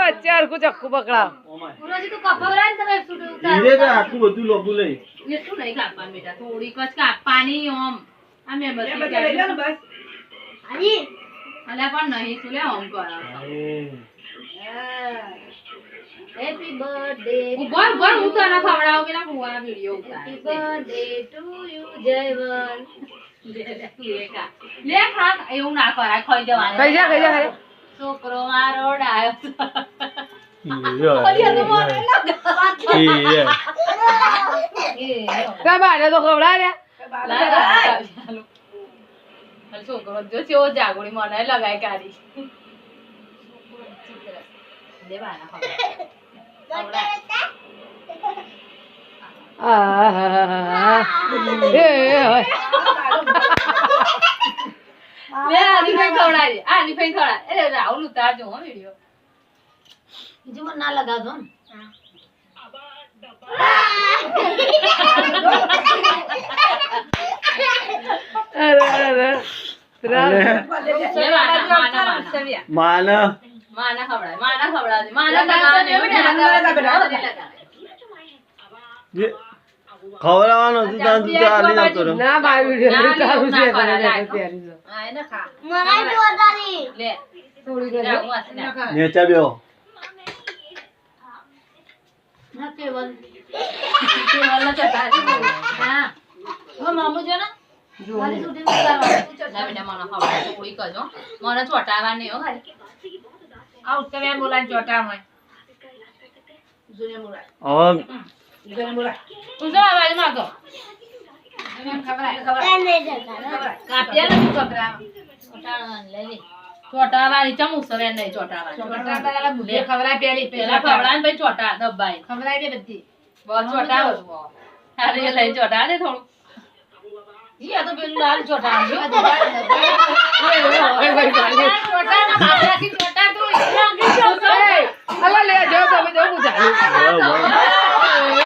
વચ્ચે હરખું ચક્કુ પકડાવ આખું બધું લોબુ લઈ શું નહીં કાપવાનું બેટા થોડીક જ કાપવાની ઓમ અમે બસ અલ્યા પણ નહીં શું લે ઓમ કરો હેપી બર્થડે બોલ બોલ હું તને ખવડાવું પેલા ફુવા વિડિયો ઉતાર happy birthday to you Jaywant લે ખા એવું ના કરાય ખાઈ જવાનું કઈ જા છોકરો મારો ડાયો બાને તો ખવડાવે છોકરો જો કેવો જાગોડી મને લગાય કાઢી દેવાના રાહુલ ઉતારજો હો વિડિયો બીજું મને ના લગાવજો ને માના માના ખવડાવે માના ખવડાવવાનો હતું ત્યાં તું ચાલી જતો રહ્યો. ના બાર વિડિયો ઉતારું છે લે થોડી કરી નેચા બેહો. ના કેવલ હા હો મામુ જો ને મારી સુટી ઉતારવાનું ના બેટા મને ખવડાવે થોડી કરજો મને ચોટાવા નહીં હો ખાલી આ ઉત્તમ બોલાન ચોટાવા જુને મુરા હવે જુને મુરા ઉજા આવાજ માંગો કાપ્યા નથી કપરા ઉતારવાનું લઈ લે ચોટાવાની ચમ ઉસરે નહીં ચોટાવાની બુદ્ધિ ખવરાય પેલી પેલા ખવડાવે પછી ચોટા દબાઈ ખવરાય દે બધી બસ ચોટાવો અરે લઈ ચોટા દે થોડું ઈ આ તો પેલું લાલ ચોટા આવ્યો